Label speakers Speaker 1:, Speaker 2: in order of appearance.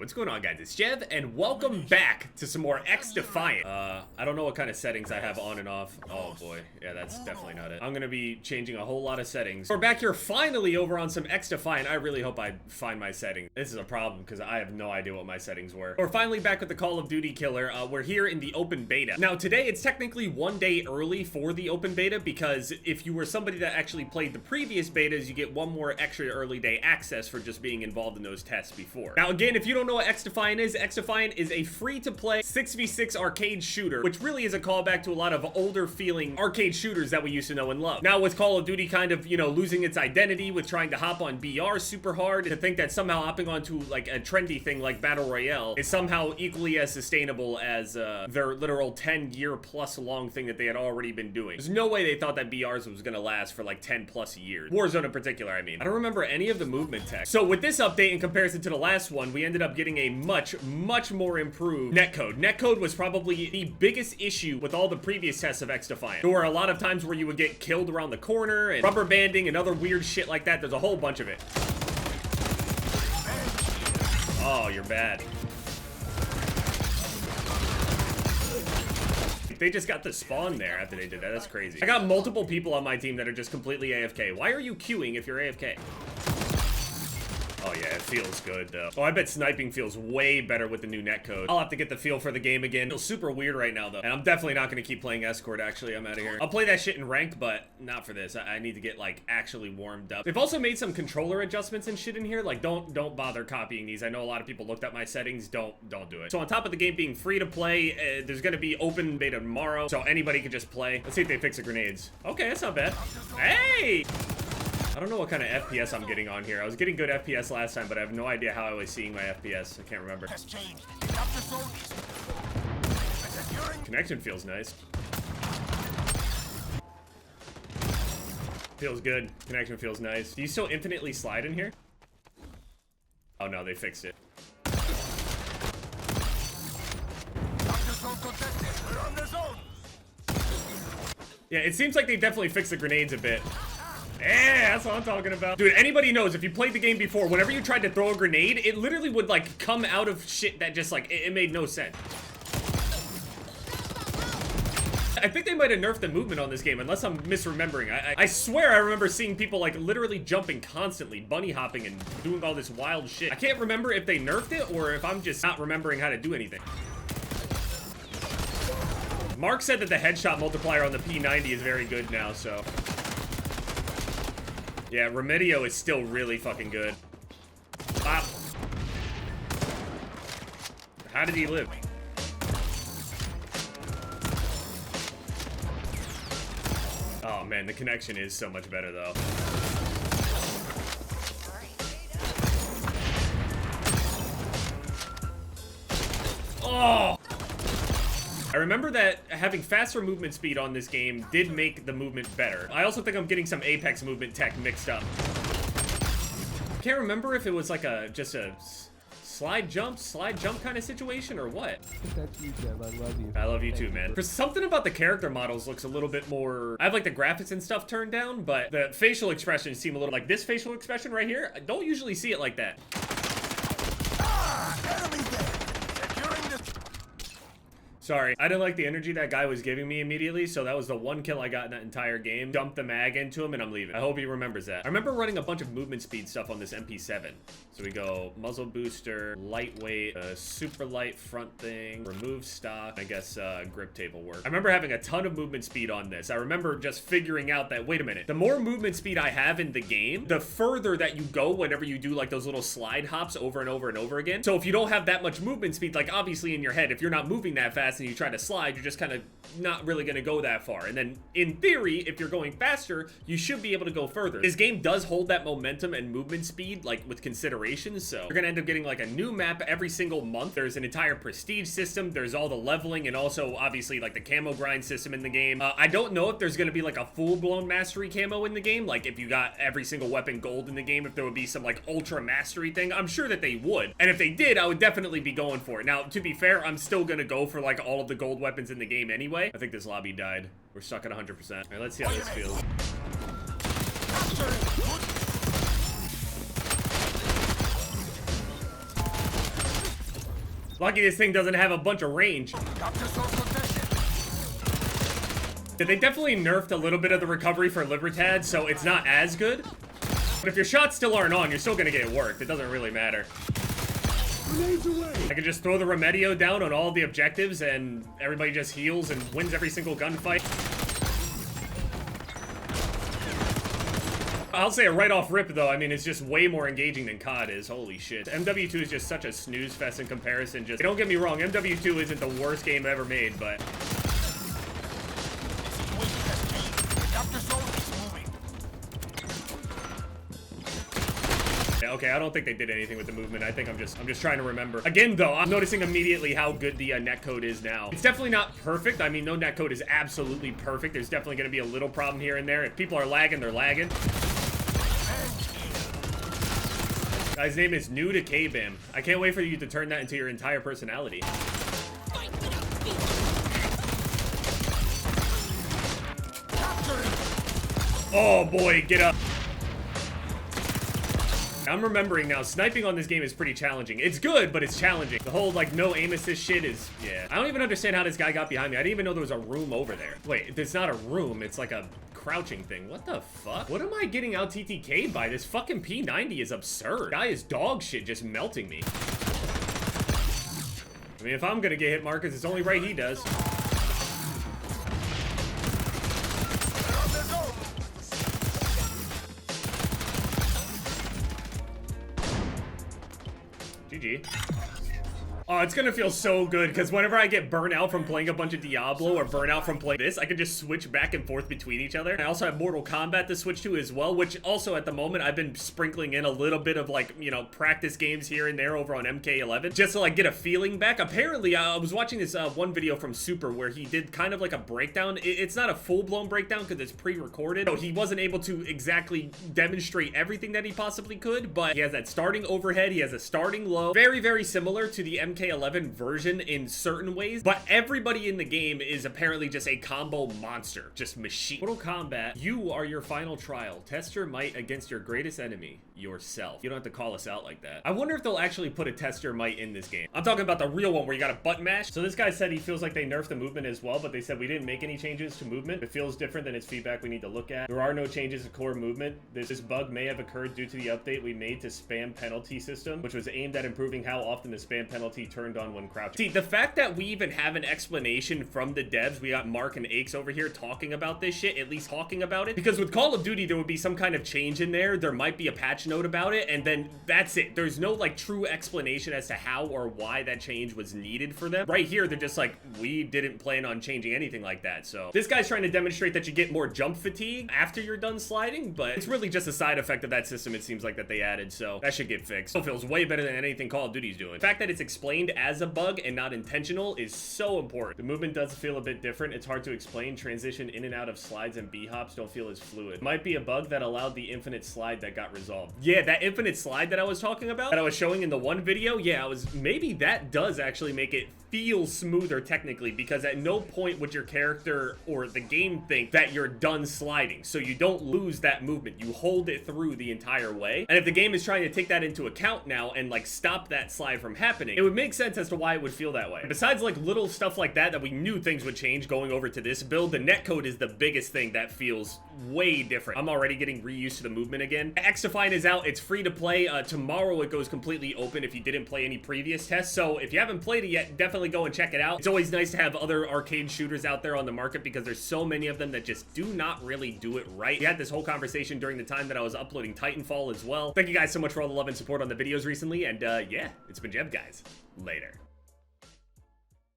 Speaker 1: What's going on, guys? It's Jev, and welcome back to some more XDefiant. I don't know what kind of settings I have on and off. Oh boy, yeah, that's definitely not it. I'm gonna be changing a whole lot of settings. We're back here finally over on some XDefiant. I really hope I find my settings. This is a problem because I have no idea what my settings were. We're finally back with the Call of Duty killer. We're here in the open beta. Now today it's technically one day early for the open beta because if you were somebody that actually played the previous betas, you get one more extra early day access for just being involved in those tests before. Now again, if you don't know what XDefiant is a free-to-play 6v6 arcade shooter, which really is a callback to a lot of older feeling arcade shooters that we used to know and love. Now with Call of Duty kind of, you know, losing its identity with trying to hop on BR super hard, to think that somehow hopping onto like a trendy thing like Battle Royale is somehow equally as sustainable as their literal 10-year plus long thing that they had already been doing. There's no way they thought that BRs was gonna last for like 10 plus years. Warzone in particular, I mean. I don't remember any of the movement tech. So with this update in comparison to the last one, we ended up getting a much more improved netcode. Netcode was probably the biggest issue with all the previous tests of XDefiant. There were a lot of times where you would get killed around the corner and rubber banding and other weird shit like that. There's a whole bunch of it. Oh, you're bad. They just got the spawn there after they did that. That's crazy. I got multiple people on my team that are just completely AFK. Why are you queuing if you're AFK? Oh yeah, it feels good though. Oh, I bet sniping feels way better with the new netcode. I'll have to get the feel for the game again. It feels super weird right now though. And I'm definitely not gonna keep playing escort actually. I'm out of here. I'll play that shit in ranked, but not for this. I need to get like actually warmed up. They've also made some controller adjustments and shit in here. Like don't bother copying these. I know a lot of people looked at my settings. Don't do it. So on top of the game being free to play, there's gonna be open beta tomorrow. So anybody can just play. Let's see if they fix the grenades. Okay, that's not bad. Hey! I don't know what kind of FPS I'm getting on here. I was getting good FPS last time, but I have no idea how I was seeing my FPS. I can't remember. Connection feels nice. Feels good. Connection feels nice. Do you still infinitely slide in here? Oh no, they fixed it. Yeah, it seems like they definitely fixed the grenades a bit. Yeah, that's what I'm talking about. Dude, anybody knows, if you played the game before, whenever you tried to throw a grenade, it literally would, like, come out of shit that just, like, it made no sense. I think they might have nerfed the movement on this game, unless I'm misremembering. I swear I remember seeing people, like, literally jumping constantly, bunny hopping and doing all this wild shit. I can't remember if they nerfed it or if I'm just not remembering how to do anything. Mark said that the headshot multiplier on the P90 is very good now, so... Yeah, Remedio is still really fucking good. Pop. How did he live? Oh man, the connection is so much better though. Oh! I remember that having faster movement speed on this game did make the movement better. I also think I'm getting some Apex movement tech mixed up. Can't remember if it was like just a slide jump kind of situation or what.
Speaker 2: That's you, Jeff. I love you.
Speaker 1: I love you too, man. For something about the character models looks a little bit more... I have like the graphics and stuff turned down, but the facial expressions seem a little like this facial expression right here. I don't usually see it like that. Sorry, I didn't like the energy that guy was giving me immediately, so that was the one kill I got in that entire game. Dumped the mag into him and I'm leaving. I hope he remembers that. I remember running a bunch of movement speed stuff on this MP7. So we go muzzle booster, lightweight, super light front thing, remove stock, I guess grip tape will work. I remember having a ton of movement speed on this. I remember just figuring out that, wait a minute, the more movement speed I have in the game, the further that you go whenever you do like those little slide hops over and over and over again. So if you don't have that much movement speed, like obviously in your head, if you're not moving that fast and you try to slide, you're just kind of not really going to go that far. And then in theory, if you're going faster, you should be able to go further. This game does hold that momentum and movement speed like with consideration, so you're going to end up getting like a new map every single month. There's an entire prestige system, there's all the leveling, and also obviously like the camo grind system in the game. I don't know if there's going to be like a full-blown mastery camo in the game, like if you got every single weapon gold in the game, if there would be some like ultra mastery thing. I'm sure that they would, and if they did, I would definitely be going for it. Now to be fair, I'm still going to go for like all of the gold weapons in the game anyway. I think this lobby died. We're stuck at 100%. All right, let's see how this feels. Lucky this thing doesn't have a bunch of range. They definitely nerfed a little bit of the recovery for Libertad, so it's not as good. But if your shots still aren't on, you're still gonna get worked. It doesn't really matter. I can just throw the Remedio down on all the objectives and everybody just heals and wins every single gunfight. I'll say it right off rip though, I mean, it's just way more engaging than COD is. Holy shit. MW2 is just such a snooze fest in comparison. Just, don't get me wrong, MW2 isn't the worst game ever made, but... Okay, I don't think they did anything with the movement. I think I'm just trying to remember. Again, though, I'm noticing immediately how good the netcode is now. It's definitely not perfect. I mean, no netcode is absolutely perfect. There's definitely going to be a little problem here and there. If people are lagging, they're lagging. Guy's name is New to K-Bam. I can't wait for you to turn that into your entire personality. Oh boy, get up. I'm remembering now, sniping on this game is pretty challenging. It's good, but it's challenging. The whole, like, no aim assist shit is, yeah. I don't even understand how this guy got behind me. I didn't even know there was a room over there. Wait, it's not a room. It's like a crouching thing. What the fuck? What am I getting out TTK'd by? This fucking P90 is absurd. Guy is dog shit just melting me. I mean, if I'm gonna get hit markers, it's only right he does. GG. Oh, it's gonna feel so good, because whenever I get burnt out from playing a bunch of Diablo or burnt out from playing this, I can just switch back and forth between each other. I also have Mortal Kombat to switch to as well, which also at the moment I've been sprinkling in a little bit of, like, you know, practice games here and there over on MK11, just to, like, get a feeling back. Apparently, I was watching this one video from Super where he did kind of like a breakdown. It's not a full-blown breakdown because it's pre-recorded, so he wasn't able to exactly demonstrate everything that he possibly could, but he has that starting overhead, he has a starting low, very, very similar to the MK11 version in certain ways, but everybody in the game is apparently just a combo monster, just machine. Mortal Kombat, you are your final trial. Test your might against your greatest enemy, yourself. You don't have to call us out like that. I wonder if they'll actually put a test your might in this game. I'm talking about the real one where you got a button mash. So this guy said he feels like they nerfed the movement as well, but they said we didn't make any changes to movement. It feels different than its feedback we need to look at. There are no changes to core movement. This bug may have occurred due to the update we made to spam penalty system, which was aimed at improving how often the spam penalty turned on when crouching. See, the fact that we even have an explanation from the devs, we got Mark and Aches over here talking about this shit, at least talking about it, because with Call of Duty, there would be some kind of change in there. There might be a patch note about it, and then that's it. There's no, like, true explanation as to how or why that change was needed for them. Right here, they're just like, we didn't plan on changing anything like that. So this guy's trying to demonstrate that you get more jump fatigue after you're done sliding, but it's really just a side effect of that system, it seems like, that they added, so that should get fixed. It feels way better than anything Call of Duty's doing. The fact that it's explained as a bug and not intentional is so important. The movement does feel a bit different. It's hard to explain. Transition in and out of slides and B-hops don't feel as fluid. Might be a bug that allowed the infinite slide that got resolved. Yeah, that infinite slide that I was talking about, that I was showing in the one video, yeah, maybe that does actually make it feel smoother technically, because at no point would your character or the game think that you're done sliding, so you don't lose that movement. You hold it through the entire way, and if the game is trying to take that into account now and, like, stop that slide from happening, it would make sense as to why it would feel that way. Besides, like, little stuff like that we knew things would change going over to this build, the netcode is the biggest thing that feels way different. I'm already getting reused to the movement again. XDefiant is out. It's free to play. Tomorrow it goes completely open if you didn't play any previous tests, so if you haven't played it yet, definitely go and check it out. It's always nice to have other arcade shooters out there on the market because there's so many of them that just do not really do it right. We had this whole conversation during the time that I was uploading Titanfall as well. Thank you guys so much for all the love and support on the videos recently, and yeah, it's been Jeb, guys. Later.